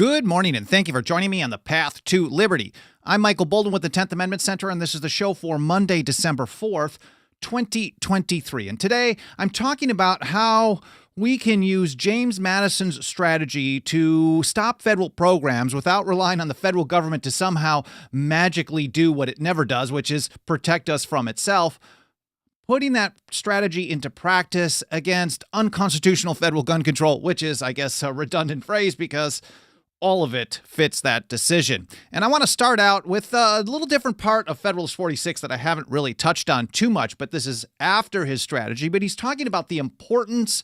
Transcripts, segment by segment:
Good morning, and thank you for joining me on the Path to Liberty. I'm Michael Bolden with the 10th Amendment Center, and this is the show for Monday, December 4th, 2023. And today, I'm talking about how we can use James Madison's strategy to stop federal programs without relying on the federal government to somehow magically do what it never does, which is protect us from itself. Putting that strategy into practice against unconstitutional federal gun control, which is, I guess, a redundant phrase because all of it fits that decision. And I want to start out with a little different part of Federalist 46 that I haven't really touched on too much, but this is after his strategy. But he's talking about the importance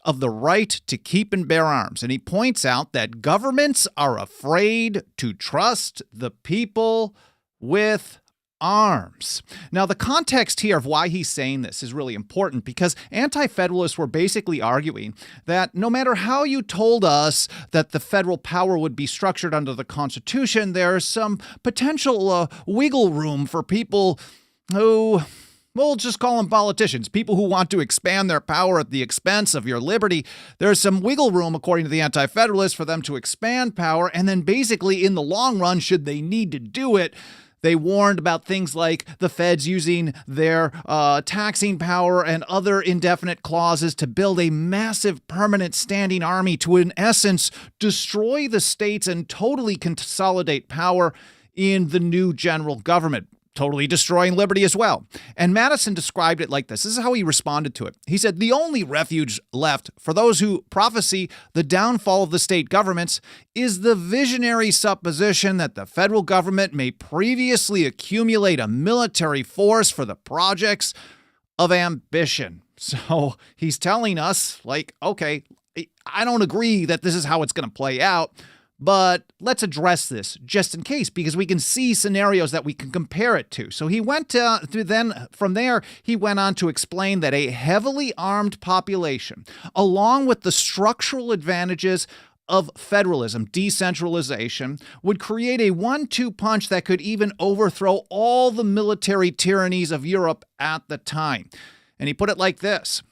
of the right to keep and bear arms. And he points out that governments are afraid to trust the people with arms. Now, the context here of why he's saying this is really important because anti-federalists were basically arguing that no matter how you told us that the federal power would be structured under the Constitution, there's some potential wiggle room for people who, we'll just call them politicians, people who want to expand their power at the expense of your liberty. There's some wiggle room, according to the anti-federalists, for them to expand power. And then basically, in the long run, should they need to do it, they warned about things like the feds using their taxing power and other indefinite clauses to build a massive permanent standing army to, in essence, destroy the states and totally consolidate power in the new general government, totally destroying liberty as well. And Madison described it like this. This is how he responded to it. He said, "The only refuge left for those who prophesy the downfall of the state governments is the visionary supposition that the federal government may previously accumulate a military force for the projects of ambition." So he's telling us, like, okay, I don't agree that this is how it's going to play out, but let's address this just in case, because we can see scenarios that we can compare it to. So he went then from there, he went on to explain that a heavily armed population, along with the structural advantages of federalism, decentralization, would create a 1-2 punch that could even overthrow all the military tyrannies of Europe at the time. And he put it like this: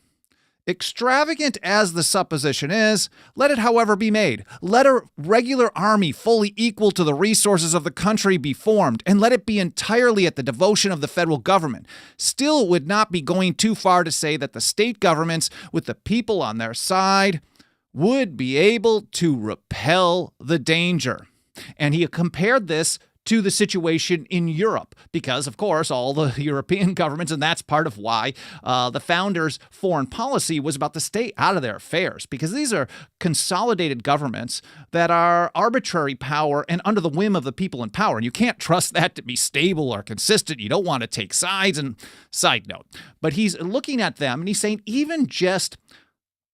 "Extravagant as the supposition is, let it, however, be made. Let a regular army fully equal to the resources of the country be formed, and let it be entirely at the devotion of the federal government. Still, it would not be going too far to say that the state governments, with the people on their side, would be able to repel the danger." And he compared this to the situation in Europe, because, of course, all the European governments, and that's part of why the founders' foreign policy was about to stay out of their affairs, because these are consolidated governments that are arbitrary power and under the whim of the people in power, and you can't trust that to be stable or consistent. You don't want to take sides. And side note, but he's looking at them and he's saying even just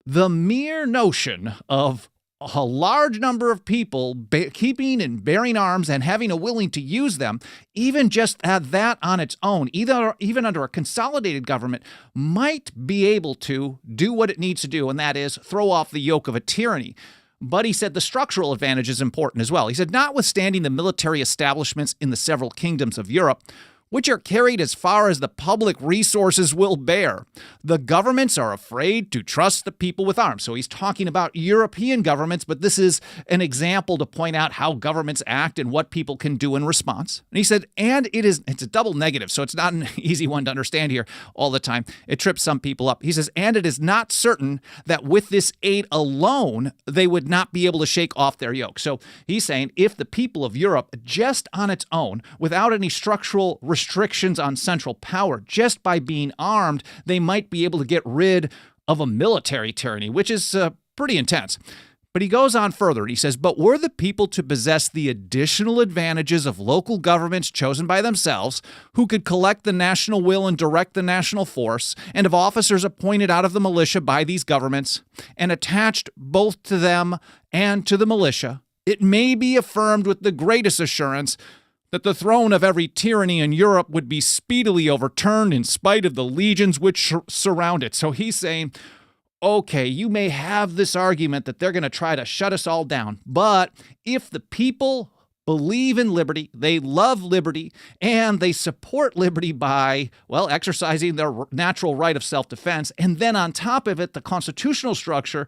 the mere notion of a large number of people keeping and bearing arms and having a willing to use them, even just that on its own, even under a consolidated government, might be able to do what it needs to do, and that is throw off the yoke of a tyranny. But he said the structural advantage is important as well. He said, notwithstanding the military establishments in the several kingdoms of Europe, which are carried as far as the public resources will bear, the governments are afraid to trust the people with arms. So he's talking about European governments, but this is an example to point out how governments act and what people can do in response. And he said, and it's a double negative, so it's not an easy one to understand here all the time. It trips some people up. He says, and it is not certain that with this aid alone, they would not be able to shake off their yoke. So he's saying if the people of Europe, just on its own, without any structural restrictions on central power, just by being armed, they might be able to get rid of a military tyranny, which is pretty intense. But he goes on further. He says, but were the people to possess the additional advantages of local governments chosen by themselves, who could collect the national will and direct the national force, and of officers appointed out of the militia by these governments, and attached both to them and to the militia, it may be affirmed with the greatest assurance that the throne of every tyranny in Europe would be speedily overturned in spite of the legions which surround it. So he's saying, okay, you may have this argument that they're going to try to shut us all down, but if the people believe in liberty, they love liberty, and they support liberty by, well, exercising their natural right of self-defense, and then on top of it, the constitutional structure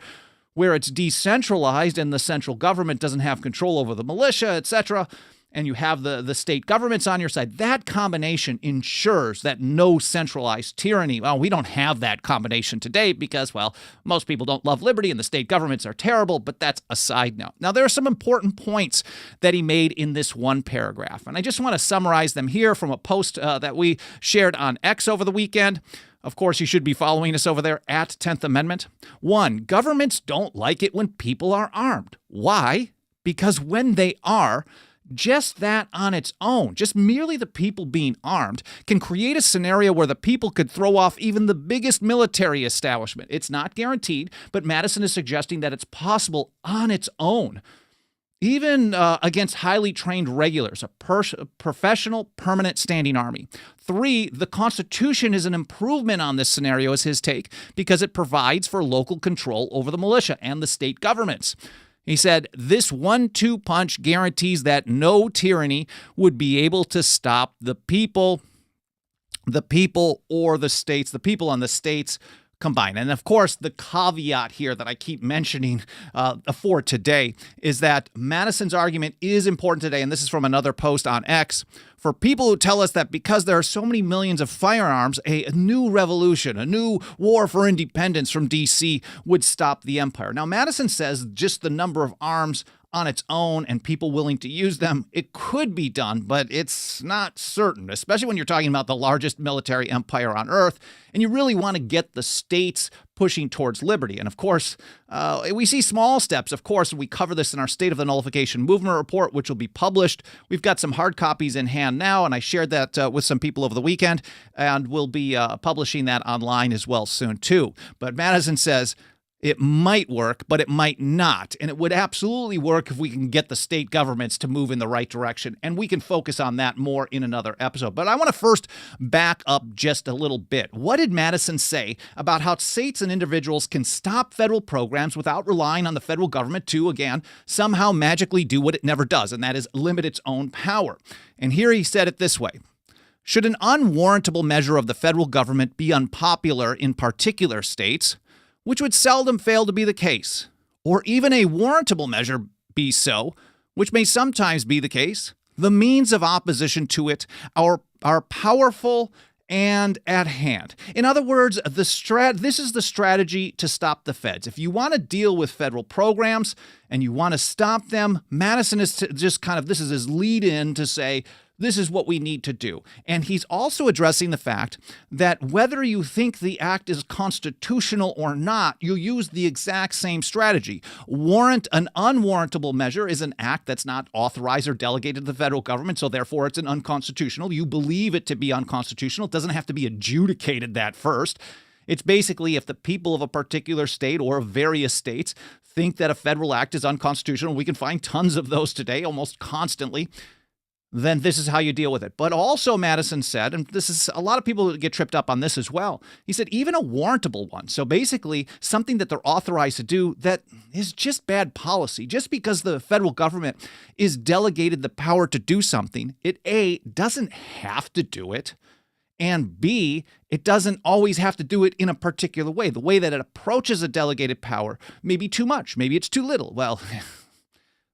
where it's decentralized and the central government doesn't have control over the militia, etc., and you have the state governments on your side, that combination ensures that no centralized tyranny. Well, we don't have that combination today because, well, most people don't love liberty and the state governments are terrible, but that's a side note. Now, there are some important points that he made in this one paragraph, and I just want to summarize them here from a post that we shared on X over the weekend. Of course, you should be following us over there at 10th Amendment. 1, governments don't like it when people are armed. Why? Because when they are, just that on its own, just merely the people being armed, can create a scenario where the people could throw off even the biggest military establishment. It's not guaranteed, but Madison is suggesting that it's possible on its own. Even against highly trained regulars, a professional permanent standing army. 3, the Constitution is an improvement on this scenario, is his take, because it provides for local control over the militia and the state governments. He said, this 1-2 punch guarantees that no tyranny would be able to stop the people or the states, the people on the states combined. And of course, the caveat here that I keep mentioning for today is that Madison's argument is important today, and this is from another post on X, for people who tell us that because there are so many millions of firearms, a new revolution, a new war for independence from D.C. would stop the empire. Now, Madison says just the number of arms on its own and people willing to use them, it could be done, but it's not certain, especially when you're talking about the largest military empire on earth, and you really want to get the states pushing towards liberty. And of course, we see small steps. Of course, we cover this in our State of the Nullification Movement report, which will be published. We've got some hard copies in hand now, and I shared that with some people over the weekend, and we'll be publishing that online as well soon too. But Madison says, it might work, but it might not. And it would absolutely work if we can get the state governments to move in the right direction. And we can focus on that more in another episode. But I want to first back up just a little bit. What did Madison say about how states and individuals can stop federal programs without relying on the federal government to, again, somehow magically do what it never does, and that is limit its own power? And here he said it this way. Should an unwarrantable measure of the federal government be unpopular in particular states, which would seldom fail to be the case, or even a warrantable measure be so, which may sometimes be the case, the means of opposition to it are powerful and at hand. In other words, this is the strategy to stop the feds. If you want to deal with federal programs and you want to stop them, Madison is just this is his lead in to say, this is what we need to do. And he's also addressing the fact that whether you think the act is constitutional or not, you use the exact same strategy. An unwarrantable measure is an act that's not authorized or delegated to the federal government, so therefore it's an unconstitutional. You believe it to be unconstitutional. It doesn't have to be adjudicated that first. It's basically if the people of a particular state or of various states think that a federal act is unconstitutional, we can find tons of those today, almost constantly, then this is how you deal with it. But also Madison said, and this is a lot of people get tripped up on this as well, he said even a warrantable one, so basically something that they're authorized to do that is just bad policy. Just because the federal government is delegated the power to do something, it A, doesn't have to do it, and B, it doesn't always have to do it in a particular way. The way that it approaches a delegated power may be too much, maybe it's too little. Well,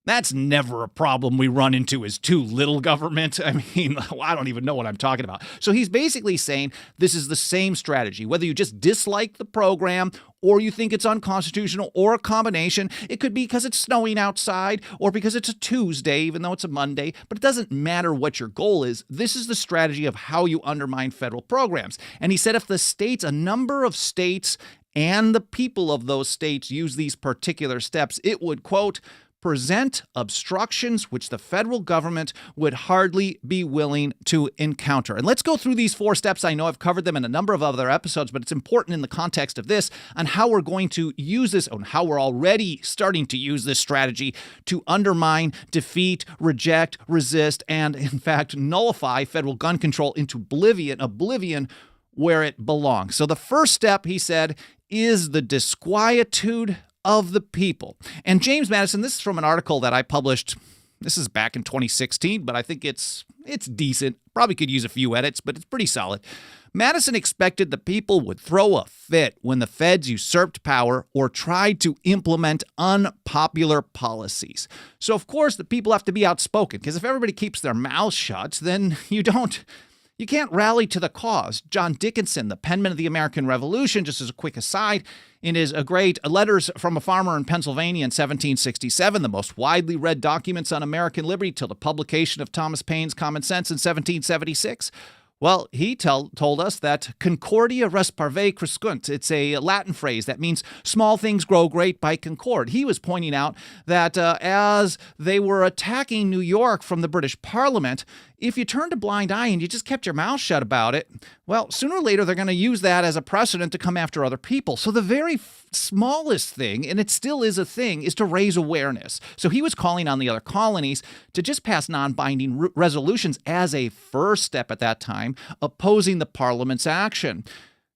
that's never a problem we run into is too little government. I mean, I don't even know what I'm talking about. So he's basically saying this is the same strategy. Whether you just dislike the program or you think it's unconstitutional or a combination, it could be because it's snowing outside or because it's a Tuesday, even though it's a Monday, but it doesn't matter what your goal is. This is the strategy of how you undermine federal programs. And he said if the states, a number of states and the people of those states use these particular steps, it would, quote, present obstructions which the federal government would hardly be willing to encounter. And let's go through these 4 steps. I know I've covered them in a number of other episodes, but it's important in the context of this and how we're going to use this and how we're already starting to use this strategy to undermine, defeat, reject, resist, and in fact, nullify federal gun control into oblivion where it belongs. So the first step, he said, is the disquietude of the people. And James Madison, this is from an article that I published, this is back in 2016, but I think it's decent. Probably could use a few edits, but it's pretty solid. Madison expected the people would throw a fit when the feds usurped power or tried to implement unpopular policies. So, of course, the people have to be outspoken, because if everybody keeps their mouths shut, then you can't rally to the cause. John Dickinson, the penman of the American Revolution, just as a quick aside, in his great Letters from a Farmer in Pennsylvania in 1767, the most widely read documents on American liberty till the publication of Thomas Paine's Common Sense in 1776, well, he told us that concordia res parve crescunt. It's a Latin phrase that means small things grow great by concord. He was pointing out that as they were attacking New York from the British Parliament, if you turned a blind eye and you just kept your mouth shut about it, well, sooner or later they're going to use that as a precedent to come after other people. So the very smallest thing, and it still is a thing, is to raise awareness. So he was calling on the other colonies to just pass non-binding resolutions as a first step at that time, opposing the Parliament's action.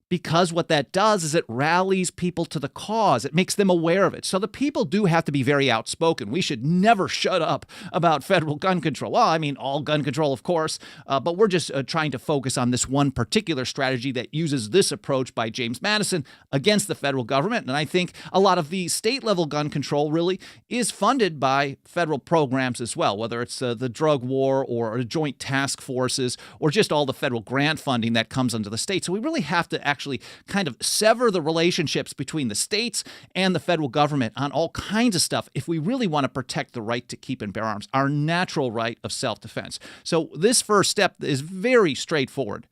Because what that does is it rallies people to the cause. It makes them aware of it. So the people do have to be very outspoken. We should never shut up about federal gun control. Well, I mean, all gun control, of course, but we're just trying to focus on this one particular strategy that uses this approach by James Madison against the federal government. And I think a lot of the state-level gun control really is funded by federal programs as well, whether it's the drug war or joint task forces or just all the federal grant funding that comes under the state. So we really have to actually kind of sever the relationships between the states and the federal government on all kinds of stuff if we really want to protect the right to keep and bear arms, our natural right of self-defense. So this first step is very straightforward.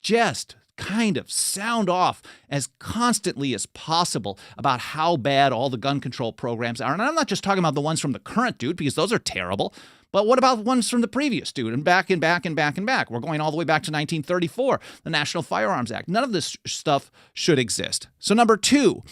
Just kind of sound off as constantly as possible about how bad all the gun control programs are. And I'm not just talking about the ones from the current dude, because those are terrible. But what about ones from the previous dude, and back and back and back and back? We're going all the way back to 1934, the National Firearms Act. None of this stuff should exist. So number two,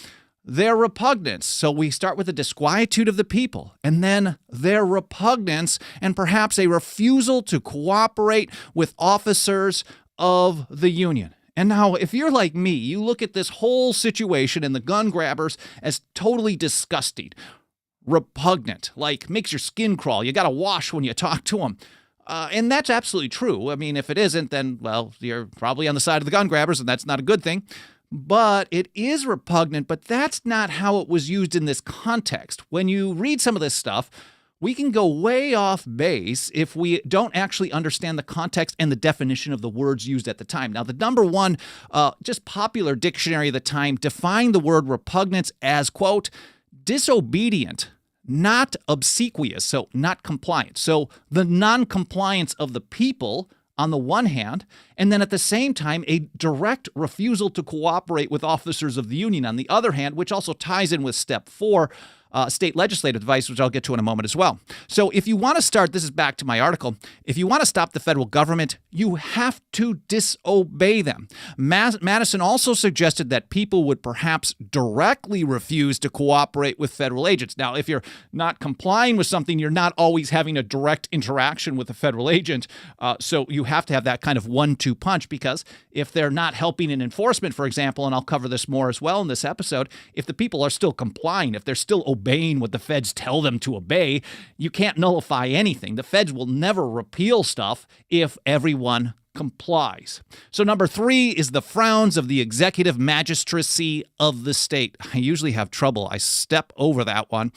their repugnance. So we start with the disquietude of the people, and then their repugnance and perhaps a refusal to cooperate with officers of the Union. And now, if you're like me, you look at this whole situation and the gun grabbers as totally disgusting, repugnant, like makes your skin crawl. You got to wash when you talk to them. And that's absolutely true. I mean, if it isn't, then, well, you're probably on the side of the gun grabbers, and that's not a good thing. But it is repugnant, but that's not how it was used in this context. When you read some of this stuff, we can go way off base if we don't actually understand the context and the definition of the words used at the time. Now, the number one just popular dictionary of the time defined the word repugnance as, quote, disobedient, not obsequious, so not compliant. So the non-compliance of the people on the one hand, and then at the same time, a direct refusal to cooperate with officers of the Union on the other hand, which also ties in with step 4, state legislative device, which I'll get to in a moment as well. So if you want to start, this is back to my article, if you want to stop the federal government, you have to disobey them. Madison also suggested that people would perhaps directly refuse to cooperate with federal agents. Now, if you're not complying with something, you're not always having a direct interaction with a federal agent. So you have to have that kind of 1-2 punch, because if they're not helping in enforcement, for example, and I'll cover this more as well in this episode, if the people are still complying, if they're still obeying what the feds tell them to obey, you can't nullify anything. The feds will never repeal stuff if everyone complies. So number 3 is the frowns of the executive magistracy of the state. I usually have trouble. I step over that one.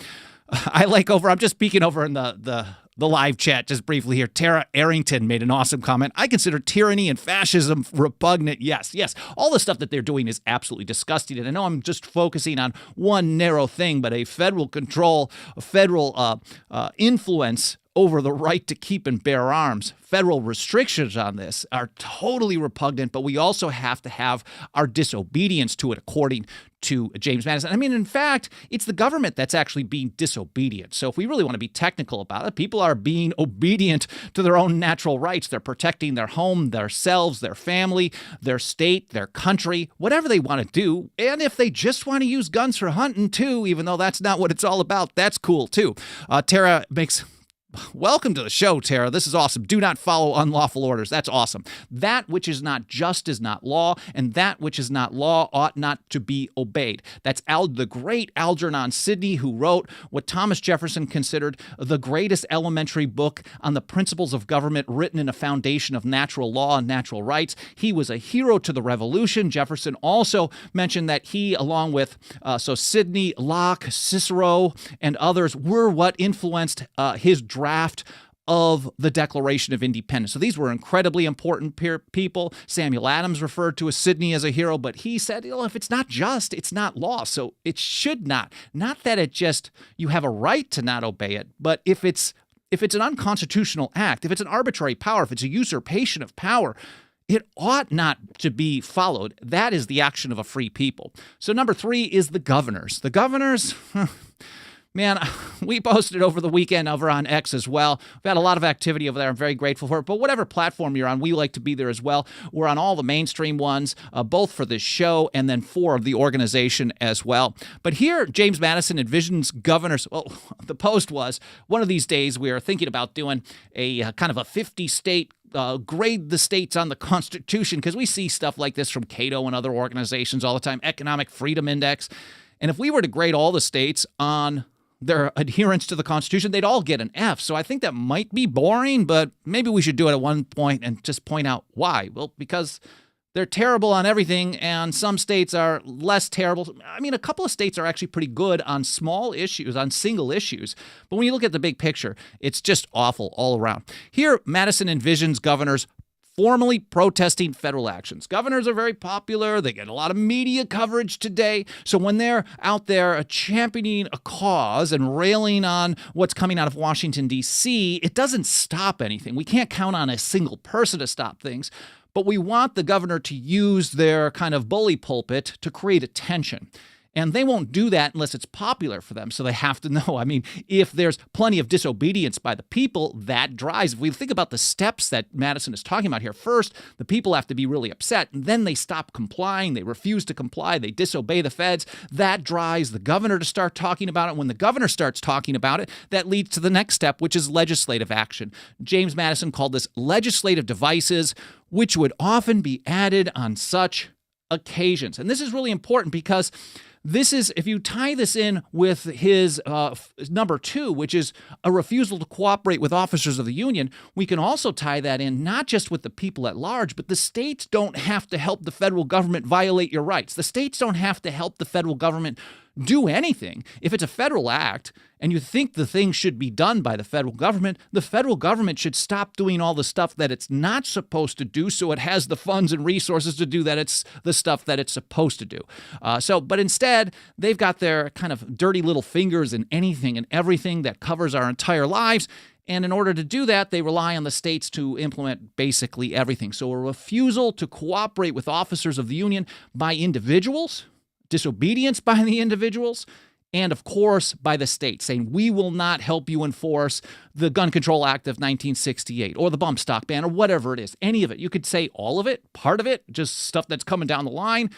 I'm just peeking over in the live chat just briefly here. Tara Arrington made an awesome comment. I consider tyranny and fascism repugnant. Yes. All the stuff that they're doing is absolutely disgusting. And I know I'm just focusing on one narrow thing, but a federal control, a federal influence over the right to keep and bear arms. Federal restrictions on this are totally repugnant, but we also have to have our disobedience to it, according to James Madison. I mean, in fact, it's the government that's actually being disobedient. So if we really want to be technical about it, people are being obedient to their own natural rights. They're protecting their home, themselves, their family, their state, their country, whatever they want to do. And if they just want to use guns for hunting too, even though that's not what it's all about, that's cool too. Tara makes welcome to the show, Tara. This is awesome. Do not follow unlawful orders. That's awesome. That which is not just is not law, and that which is not law ought not to be obeyed. That's the great Algernon Sidney, who wrote what Thomas Jefferson considered the greatest elementary book on the principles of government, written in a foundation of natural law and natural rights. He was a hero to the Revolution. Jefferson also mentioned that he, along with Sidney, Locke, Cicero, and others, were what influenced his draft of the Declaration of Independence. So these were incredibly important people. Samuel Adams referred to Sidney as a hero, but he said, if it's not just, it's not law. So it should not that it just, you have a right to not obey it, but if it's an unconstitutional act, if it's an arbitrary power, if it's a usurpation of power, it ought not to be followed. That is the action of a free people. So number 3 is the governors. The governors, man, we posted over the weekend over on X as well. We've had a lot of activity over there. I'm very grateful for it. But whatever platform you're on, we like to be there as well. We're on all the mainstream ones, both for this show and then for the organization as well. But here, James Madison envisions governors. Well, the post was, one of these days we are thinking about doing a kind of a 50-state grade the states on the Constitution, because we see stuff like this from Cato and other organizations all the time, Economic Freedom Index. And if we were to grade all the states on their adherence to the Constitution, they'd all get an F. So I think that might be boring, but maybe we should do it at one point and just point out why. Well, because they're terrible on everything, and some states are less terrible. I mean, a couple of states are actually pretty good on small issues, on single issues. But when you look at the big picture, it's just awful all around. Here, Madison envisions governors formally protesting federal actions. Governors are very popular. They get a lot of media coverage today. So when they're out there championing a cause and railing on what's coming out of Washington, D.C., it doesn't stop anything. We can't count on a single person to stop things. But we want the governor to use their kind of bully pulpit to create attention. And they won't do that unless it's popular for them. So they have to know. I mean, if there's plenty of disobedience by the people, that drives. If we think about the steps that Madison is talking about here, first, the people have to be really upset. And then they stop complying. They refuse to comply. They disobey the feds. That drives the governor to start talking about it. When the governor starts talking about it, that leads to the next step, which is legislative action. James Madison called this legislative devices, which would often be added on such occasions. And this is really important because this is, if you tie this in with his number 2, which is a refusal to cooperate with officers of the Union, we can also tie that in not just with the people at large, but the states don't have to help the federal government violate your rights. The states don't have to help the federal government do anything. If it's a federal act and you think the thing should be done by the federal government should stop doing all the stuff that it's not supposed to do, so it has the funds and resources to do that. It's the stuff that it's supposed to do. But instead, they've got their kind of dirty little fingers in anything and everything that covers our entire lives. And in order to do that, they rely on the states to implement basically everything. So a refusal to cooperate with officers of the Union by individuals, disobedience by the individuals, and of course by the state, saying we will not help you enforce the Gun Control Act of 1968 or the bump stock ban or whatever it is. Any of it. You could say all of it, part of it, just stuff that's coming down the line,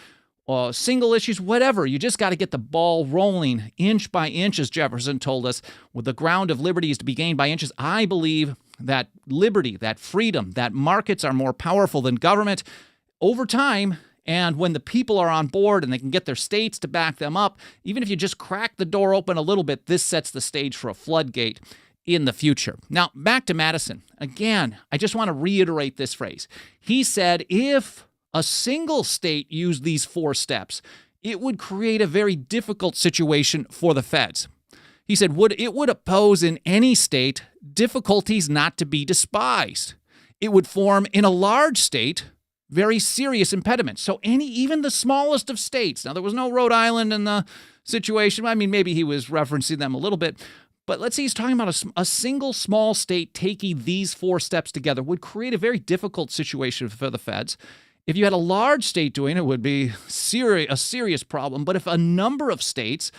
single issues, whatever. You just got to get the ball rolling inch by inch, as Jefferson told us. With the ground of liberty is to be gained by inches. I believe that liberty, that freedom, that markets are more powerful than government over time. And when the people are on board and they can get their states to back them up, even if you just crack the door open a little bit, this sets the stage for a floodgate in the future. Now, back to Madison. Again, I just want to reiterate this phrase. He said if a single state used these 4 steps, it would create a very difficult situation for the feds. He said it would oppose in any state difficulties not to be despised. It would form in a large state very serious impediments. So even the smallest of states, now there was no Rhode Island in the situation. I mean, maybe he was referencing them a little bit, but let's say he's talking about a single small state taking these 4 steps together would create a very difficult situation for the feds. If you had a large state doing it, it would be a serious problem. But if a number of states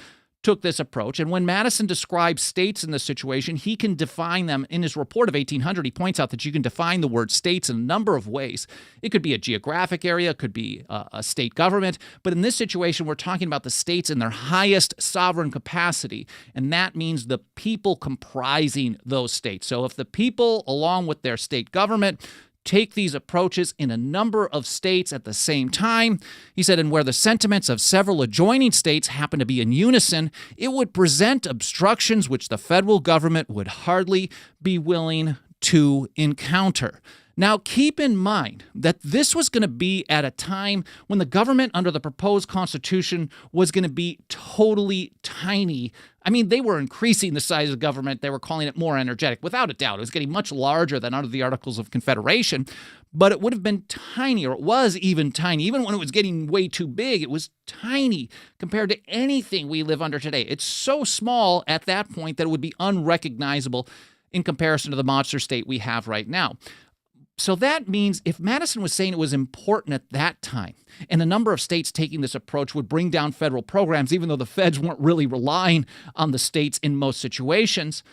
took this approach. And when Madison describes states in this situation, he can define them. In his report of 1800, he points out that you can define the word states in a number of ways. It could be a geographic area, it could be a state government. But in this situation, we're talking about the states in their highest sovereign capacity. And that means the people comprising those states. So if the people, along with their state government, take these approaches in a number of states at the same time, he said, and where the sentiments of several adjoining states happen to be in unison, it would present obstructions which the federal government would hardly be willing to encounter. Now, keep in mind that this was going to be at a time when the government under the proposed Constitution was going to be totally tiny. I mean, they were increasing the size of the government. They were calling it more energetic. Without a doubt, it was getting much larger than under the Articles of Confederation, but it would have been tiny, or it was even tiny. Even when it was getting way too big, it was tiny compared to anything we live under today. It's so small at that point that it would be unrecognizable in comparison to the monster state we have right now. So that means if Madison was saying it was important at that time, and a number of states taking this approach would bring down federal programs, even though the feds weren't really relying on the states in most situations,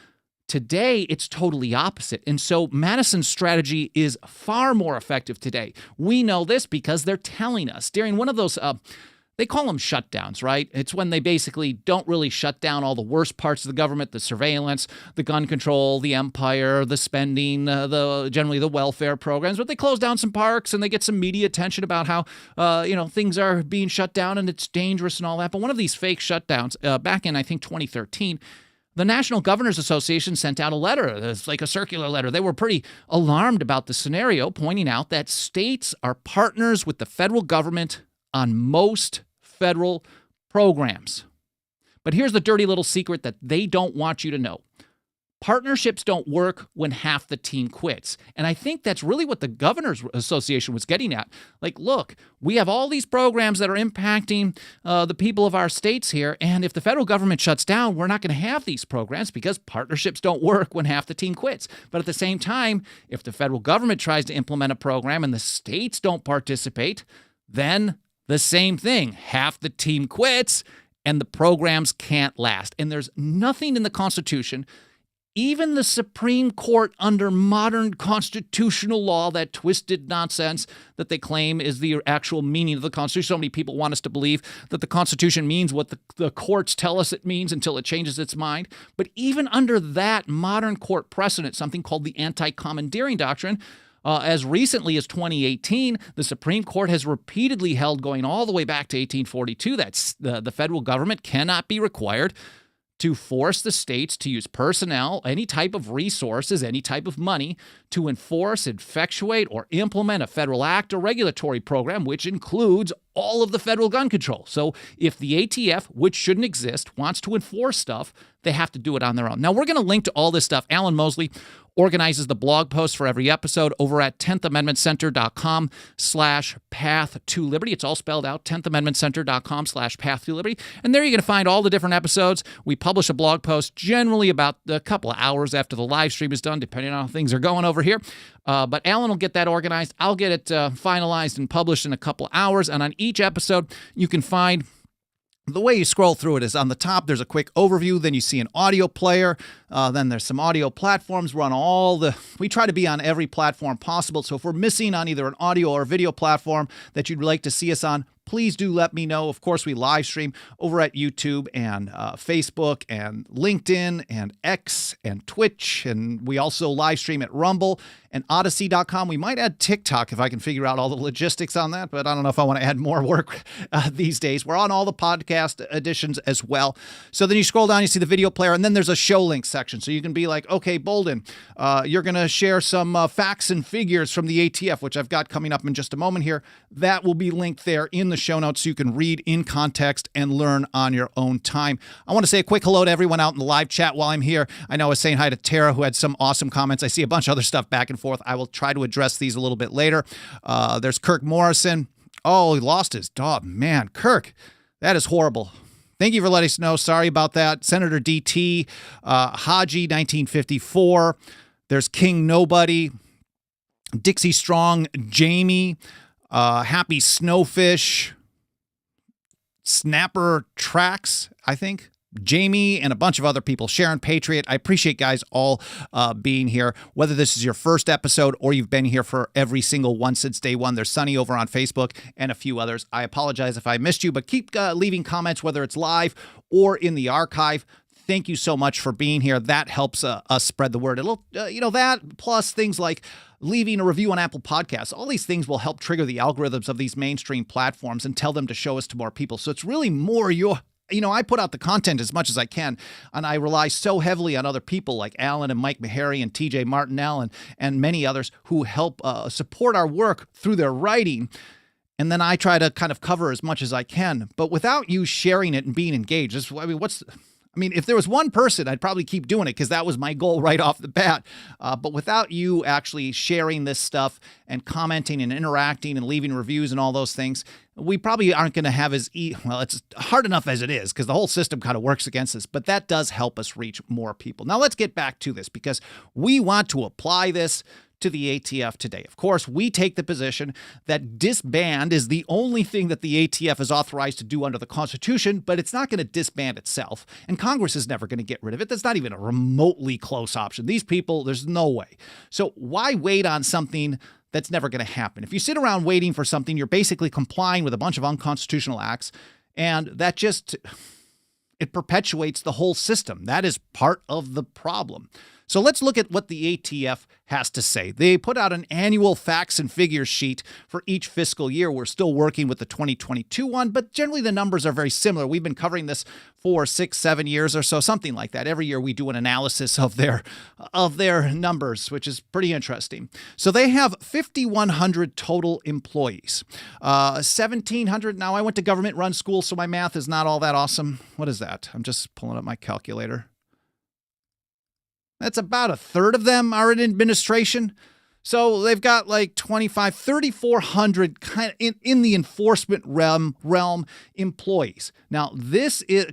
today it's totally opposite. And so Madison's strategy is far more effective today. We know this because they're telling us during one of those they call them shutdowns, right? It's when they basically don't really shut down all the worst parts of the government, the surveillance, the gun control, the empire, the spending, generally the welfare programs, but they close down some parks and they get some media attention about how, things are being shut down and it's dangerous and all that. But one of these fake shutdowns back in, I think, 2013, the National Governors Association sent out a letter. It's like a circular letter. They were pretty alarmed about the scenario, pointing out that states are partners with the federal government on most federal programs. But here's the dirty little secret that they don't want you to know. Partnerships don't work when half the team quits. And I think that's really what the Governors Association was getting at. Like, look, we have all these programs that are impacting the people of our states here. And if the federal government shuts down, we're not going to have these programs because partnerships don't work when half the team quits. But at the same time, if the federal government tries to implement a program and the states don't participate, then the same thing. Half the team quits and the programs can't last. And there's nothing in the Constitution, even the Supreme Court under modern constitutional law, that twisted nonsense that they claim is the actual meaning of the Constitution. So many people want us to believe that the Constitution means what the courts tell us it means until it changes its mind. But even under that modern court precedent, something called the anti-commandeering doctrine, as recently as 2018, the Supreme Court has repeatedly held, going all the way back to 1842, that the federal government cannot be required to force the states to use personnel, any type of resources, any type of money to enforce, effectuate, or implement a federal act or regulatory program, which includes all of the federal gun control. So if the ATF, which shouldn't exist, wants to enforce stuff, they have to do it on their own. Now, we're going to link to all this stuff. Alan Mosley organizes the blog post for every episode over at 10thamendmentcenter.com/path-to-liberty. It's all spelled out, 10thamendmentcenter.com/path-to-liberty. And there you're going to find all the different episodes. We publish a blog post generally about a couple of hours after the live stream is done, depending on how things are going over here. But Alan will get that organized. I'll get it finalized and published in a couple of hours. And on each episode, you can find the way you scroll through it is on the top, there's a quick overview. Then you see an audio player. Then there's some audio platforms. We try to be on every platform possible. So if we're missing on either an audio or video platform that you'd like to see us on, please do let me know. Of course, we live stream over at YouTube and Facebook and LinkedIn and X and Twitch. And we also live stream at Rumble and Odyssey.com. We might add TikTok if I can figure out all the logistics on that, but I don't know if I want to add more work these days. We're on all the podcast editions as well. So then you scroll down, you see the video player, and then there's a show links section. So you can be like, okay, Bolden, you're going to share some facts and figures from the ATF, which I've got coming up in just a moment here. That will be linked there in the show notes so you can read in context and learn on your own time. I want to say a quick hello to everyone out in the live chat while I'm here. I know I was saying hi to Tara, who had some awesome comments. I see a bunch of other stuff back and forth. I will try to address these a little bit later. There's Kirk Morrison. Oh, he lost his dog. Man, Kirk, that is horrible. Thank you for letting us know. Sorry about that. Senator DT, Haji, 1954. There's King Nobody, Dixie Strong, Jamie, Happy Snowfish, Snapper Tracks, I think. Jamie and a bunch of other people, Sharon Patriot. I appreciate guys all being here, whether this is your first episode or you've been here for every single one since day one. There's Sunny over on Facebook and a few others. I apologize if I missed you, but keep leaving comments, whether it's live or in the archive. Thank you so much for being here. That helps us spread the word. It'll, that plus things like leaving a review on Apple Podcasts. All these things will help trigger the algorithms of these mainstream platforms and tell them to show us to more people. So it's really more I put out the content as much as I can, and I rely so heavily on other people like Alan and Mike Meharry and TJ Martinell and many others who help support our work through their writing. And then I try to kind of cover as much as I can. But without you sharing it and being engaged, if there was one person, I'd probably keep doing it because that was my goal right off the bat. But without you actually sharing this stuff and commenting and interacting and leaving reviews and all those things, we probably aren't going to have it's hard enough as it is because the whole system kind of works against us. But that does help us reach more people. Now let's get back to this because we want to apply this to the ATF today. Of course, we take the position that disband is the only thing that the ATF is authorized to do under the Constitution, but it's not going to disband itself, and Congress is never going to get rid of it. That's not even a remotely close option. These people, there's no way. So why wait on something that's never going to happen? If you sit around waiting for something, you're basically complying with a bunch of unconstitutional acts, and that it perpetuates the whole system. That is part of the problem. So let's look at what the ATF has to say. They put out an annual facts and figures sheet for each fiscal year. We're still working with the 2022 one, but generally the numbers are very similar. We've been covering this for 6-7 years or so, something like that. Every year we do an analysis of their numbers, which is pretty interesting. So they have 5,100 total employees. 1,700. Now I went to government-run school, so my math is not all that awesome. What is that? I'm just pulling up my calculator. That's about a third of them are in administration. So they've got like 3,400 kind of in the enforcement realm employees. Now, this is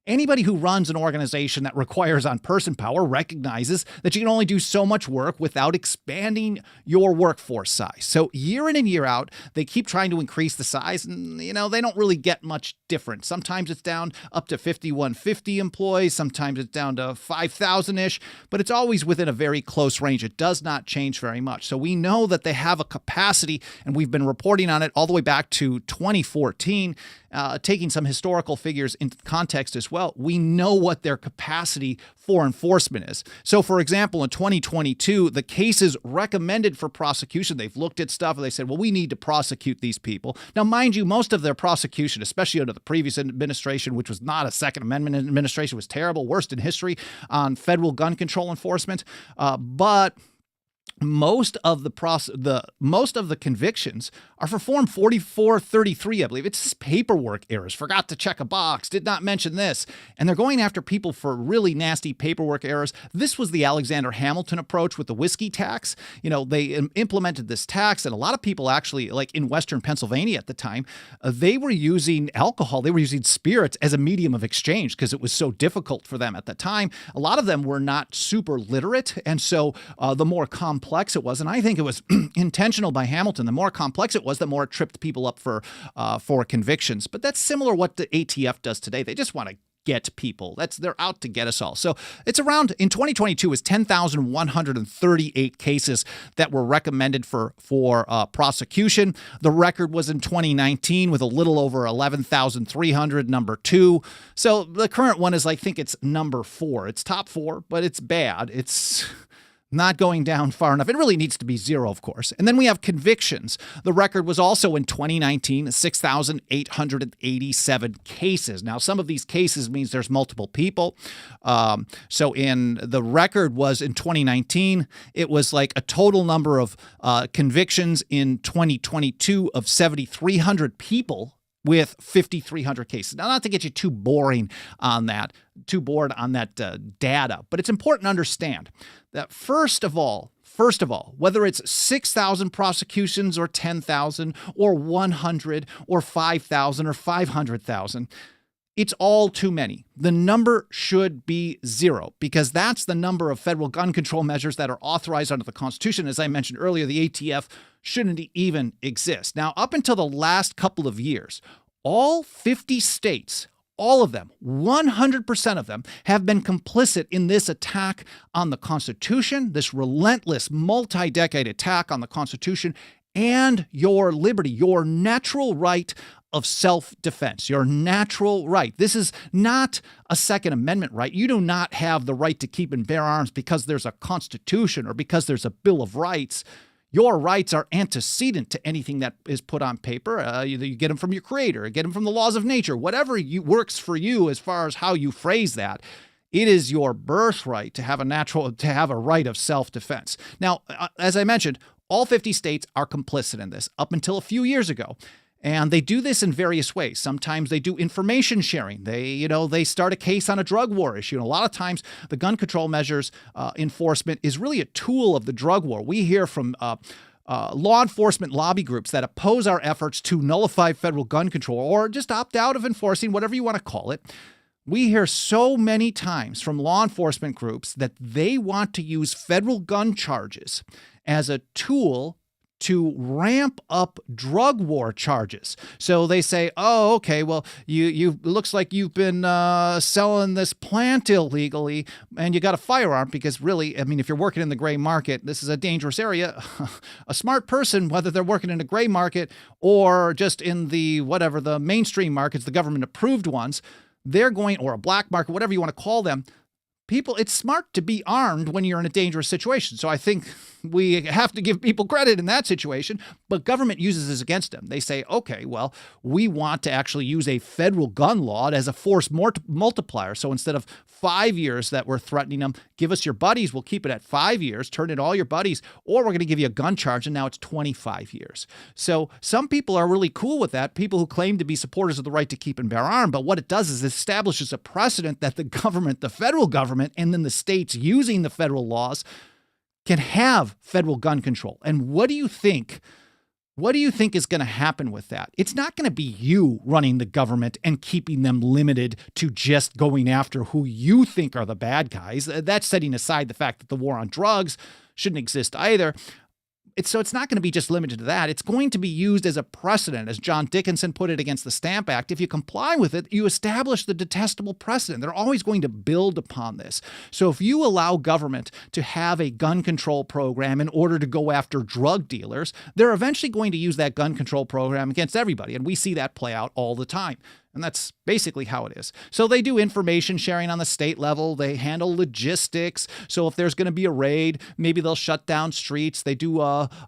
anybody who runs an organization that requires on-person power recognizes that you can only do so much work without expanding your workforce size. So year in and year out, they keep trying to increase the size, and they don't really get much different. Sometimes it's down up to 5,150 employees. Sometimes it's down to 5,000-ish, but it's always within a very close range. It does not change very much. So we know that they have a capacity, and we've been reporting on it all the way back to 2014, taking some historical figures into context as well. We know what their capacity for enforcement is. So, for example, in 2022, the cases recommended for prosecution, they've looked at stuff and they said, well, we need to prosecute these people. Now, mind you, most of their prosecution, especially under the previous administration, which was not a Second Amendment administration, was terrible, worst in history on federal gun control enforcement. But most of the convictions are for Form 4433, I believe. It's just paperwork errors. Forgot to check a box. Did not mention this. And they're going after people for really nasty paperwork errors. This was the Alexander Hamilton approach with the whiskey tax. They implemented this tax, and a lot of people actually, like in Western Pennsylvania at the time, they were using alcohol. They were using spirits as a medium of exchange because it was so difficult for them at the time. A lot of them were not super literate, and so the more complex it was, and I think it was intentional by Hamilton, the more complex it was, the more it tripped people up for convictions. But that's similar what the ATF does today. They just want to get people. They're out to get us all. So it's around, in 2022, is 10,138 cases that were recommended for prosecution. The record was in 2019 with a little over 11,300, number 2. So the current one is, I think it's number 4. It's top 4, but it's bad. It's not going down far enough. It really needs to be 0, of course. And then we have convictions. The record was also in 2019, 6,887 cases. Now, some of these cases means there's multiple people. So in the record was in 2019, it was like a total number of convictions in 2022 of 7,300 people with 5,300 cases. Now, not to get you too bored on that data, but it's important to understand that first of all, whether it's 6,000 prosecutions or 10,000 or 100 or 5,000 or 500,000, it's all too many. The number should be 0 because that's the number of federal gun control measures that are authorized under the Constitution. As I mentioned earlier, the ATF shouldn't even exist. Now, up until the last couple of years, all 50 states all of them, 100% of them, have been complicit in this attack on the Constitution, this relentless multi-decade attack on the Constitution and your liberty, your natural right of self-defense, your natural right. This is not a Second Amendment right. You do not have the right to keep and bear arms because there's a Constitution or because there's a Bill of Rights. Your rights are antecedent to anything that is put on paper. You get them from your creator, get them from the laws of nature, whatever works for you as far as how you phrase that. It is your birthright to have a right of self-defense. Now, as I mentioned, all 50 states are complicit in this up until a few years ago. And they do this in various ways. Sometimes they do information sharing. They start a case on a drug war issue. And a lot of times the gun control measures enforcement is really a tool of the drug war. We hear from law enforcement lobby groups that oppose our efforts to nullify federal gun control or just opt out of enforcing, whatever you want to call it. We hear so many times from law enforcement groups that they want to use federal gun charges as a tool to ramp up drug war charges. So they say, oh, okay, well, you looks like you've been selling this plant illegally and you got a firearm because really, I mean, if you're working in the gray market, this is a dangerous area. A smart person, whether they're working in a gray market or just in the mainstream markets, the government approved ones, they're going, or a black market, whatever you want to call them, people, it's smart to be armed when you're in a dangerous situation. So I think we have to give people credit in that situation, but government uses this against them. They say, okay, well, we want to actually use a federal gun law as a force multiplier. So instead of 5 years that we're threatening them, give us your buddies, we'll keep it at 5 years, turn it all your buddies, or we're going to give you a gun charge, and now it's 25 years. So some people are really cool with that, people who claim to be supporters of the right to keep and bear arms, but what it does is it establishes a precedent that the government, the federal government, and then the states using the federal laws can have federal gun control. And what do you think? What do you think is going to happen with that? It's not going to be you running the government and keeping them limited to just going after who you think are the bad guys. That's setting aside the fact that the war on drugs shouldn't exist either. So it's not going to be just limited to that. It's going to be used as a precedent, as John Dickinson put it against the Stamp Act. If you comply with it, you establish the detestable precedent. They're always going to build upon this. So if you allow government to have a gun control program in order to go after drug dealers, they're eventually going to use that gun control program against everybody. And we see that play out all the time. And that's basically how it is. So they do information sharing on the state level. They handle logistics. So if there's going to be a raid, maybe they'll shut down streets. They do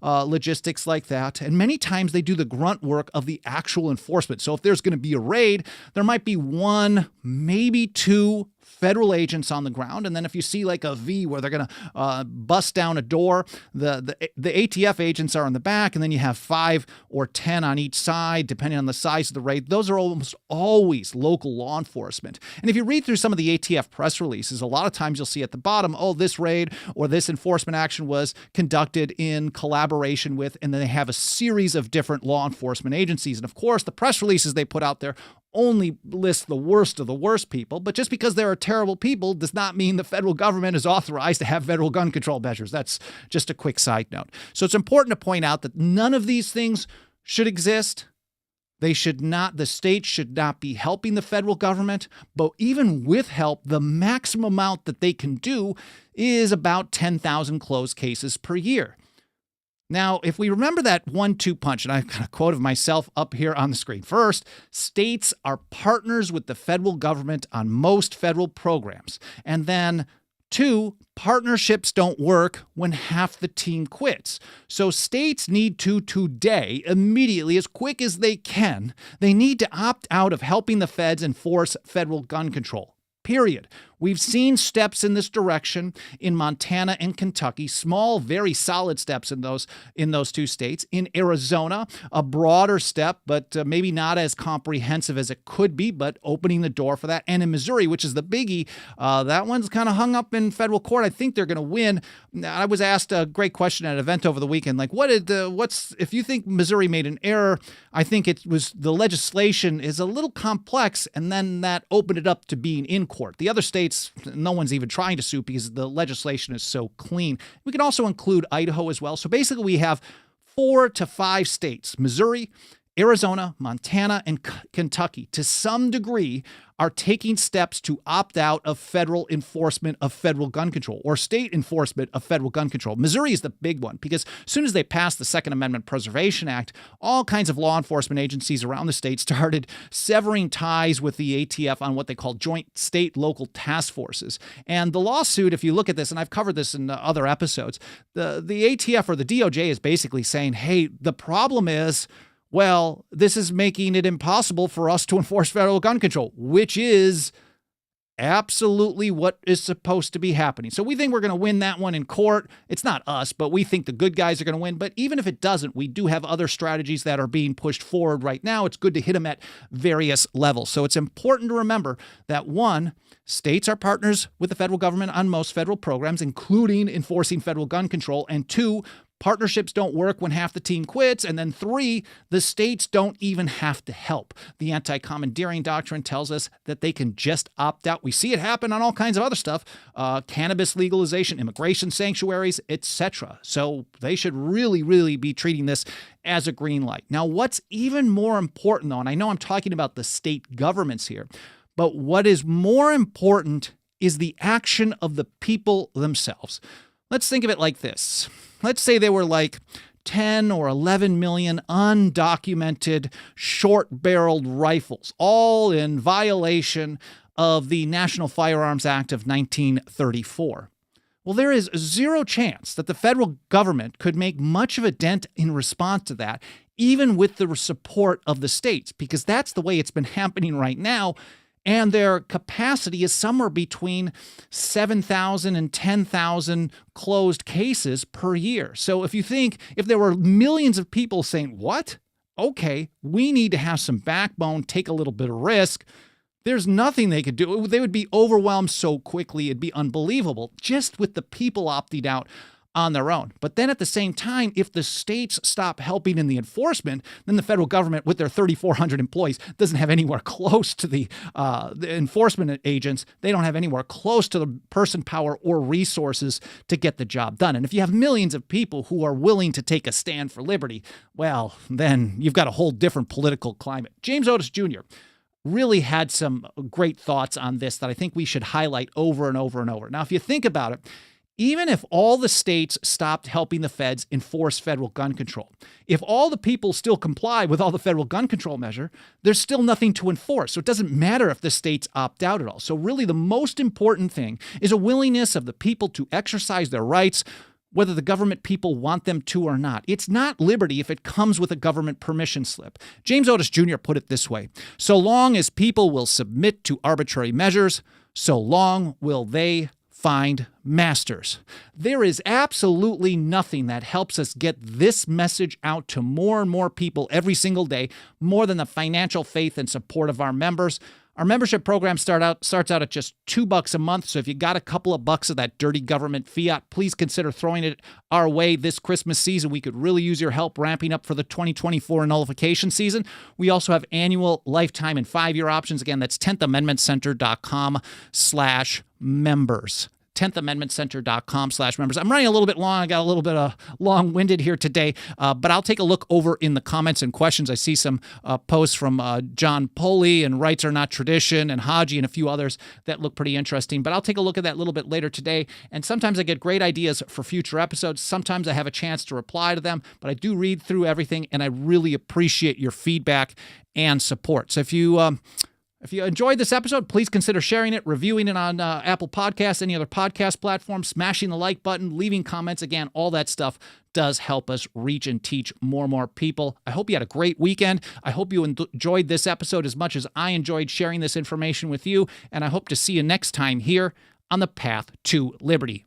logistics like that. And many times they do the grunt work of the actual enforcement. So if there's going to be a raid, there might be one, maybe two federal agents on the ground. And then if you see like a V where they're going to bust down a door, the ATF agents are in the back, and then you have 5 or 10 on each side, depending on the size of the raid. Those are almost always local law enforcement. And if you read through some of the ATF press releases, a lot of times you'll see at the bottom, oh, this raid or this enforcement action was conducted in collaboration with, and then they have a series of different law enforcement agencies. And of course, the press releases they put out there only list the worst of the worst people, but just because there are terrible people does not mean the federal government is authorized to have federal gun control measures. That's just a quick side note. So it's important to point out that none of these things should exist. They should not, the states should not be helping the federal government, but even with help, the maximum amount that they can do is about 10,000 closed cases per year. Now, if we remember that 1-2 punch, and I've got a quote of myself up here on the screen. First, states are partners with the federal government on most federal programs. And then 2, partnerships don't work when half the team quits. So states need to today, immediately, as quick as they can, they need to opt out of helping the feds enforce federal gun control. Period. We've seen steps in this direction in Montana and Kentucky, small, very solid steps in those 2 states. In Arizona, a broader step, but maybe not as comprehensive as it could be, but opening the door for that. And in Missouri, which is the biggie, that one's kind of hung up in federal court. I think they're going to win. I was asked a great question at an event over the weekend, like, if you think Missouri made an error? I think it was the legislation is a little complex, and then that opened it up to being in court. The other states, no one's even trying to sue because the legislation is so clean. We can also include Idaho as well. So basically we have 4 to 5 states, Missouri, Arizona, Montana, and Kentucky, to some degree, are taking steps to opt out of federal enforcement of federal gun control or state enforcement of federal gun control. Missouri is the big one because as soon as they passed the Second Amendment Preservation Act, all kinds of law enforcement agencies around the state started severing ties with the ATF on what they call joint state-local task forces. And the lawsuit, if you look at this, and I've covered this in other episodes, the ATF or the DOJ is basically saying, hey, the problem is, well, this is making it impossible for us to enforce federal gun control, which is absolutely what is supposed to be happening. So we think we're going to win that one in court. It's not us, but we think the good guys are going to win. But even if it doesn't, we do have other strategies that are being pushed forward right now. It's good to hit them at various levels. So it's important to remember that, one, states are partners with the federal government on most federal programs, including enforcing federal gun control. And two, partnerships don't work when half the team quits. And then three, the states don't even have to help. The anti-commandeering doctrine tells us that they can just opt out. We see it happen on all kinds of other stuff, cannabis legalization, immigration sanctuaries, etc. So they should really, really be treating this as a green light. Now, what's even more important, though, and I know I'm talking about the state governments here, but what is more important is the action of the people themselves. Let's think of it like this. Let's say there were like 10 or 11 million undocumented short-barreled rifles, all in violation of the National Firearms Act of 1934. Well, there is zero chance that the federal government could make much of a dent in response to that, even with the support of the states, because that's the way it's been happening right now. And their capacity is somewhere between 7,000 and 10,000 closed cases per year. So if you think, if there were millions of people saying, what? Okay, we need to have some backbone, take a little bit of risk, there's nothing they could do. They would be overwhelmed so quickly, it'd be unbelievable, just with the people opting out on their own. But then at the same time, if the states stop helping in the enforcement, then the federal government with their 3,400 employees doesn't have anywhere close to the enforcement agents. They don't have anywhere close to the person power or resources to get the job done. And if you have millions of people who are willing to take a stand for liberty, well, then you've got a whole different political climate. James Otis Jr. really had some great thoughts on this that I think we should highlight over and over and over. Now, if you think about it, even if all the states stopped helping the feds enforce federal gun control, if all the people still comply with all the federal gun control measure, there's still nothing to enforce. So it doesn't matter if the states opt out at all. So really the most important thing is a willingness of the people to exercise their rights, whether the government people want them to or not. It's not liberty if it comes with a government permission slip. James Otis Jr. put it this way: so long as people will submit to arbitrary measures, so long will they find masters. There is absolutely nothing that helps us get this message out to more and more people every single day, more than the financial faith and support of our members. Our membership program starts out at just $2 a month. So if you got a couple of bucks of that dirty government fiat, please consider throwing it our way this Christmas season. We could really use your help ramping up for the 2024 nullification season. We also have annual, lifetime, and 5-year options. Again, that's 10thamendmentcenter.com/members. 10thamendmentcenter.com/members. I'm running a little bit long. I got a little bit long-winded here today, but I'll take a look over in the comments and questions. I see some posts from John Poley and Rights Are Not Tradition and Haji and a few others that look pretty interesting, but I'll take a look at that a little bit later today. And sometimes I get great ideas for future episodes. Sometimes I have a chance to reply to them, but I do read through everything, and I really appreciate your feedback and support. So if you enjoyed this episode, please consider sharing it, reviewing it on Apple Podcasts, any other podcast platform, smashing the like button, leaving comments. Again, all that stuff does help us reach and teach more and more people. I hope you had a great weekend. I hope you enjoyed this episode as much as I enjoyed sharing this information with you, and I hope to see you next time here on the Path to Liberty.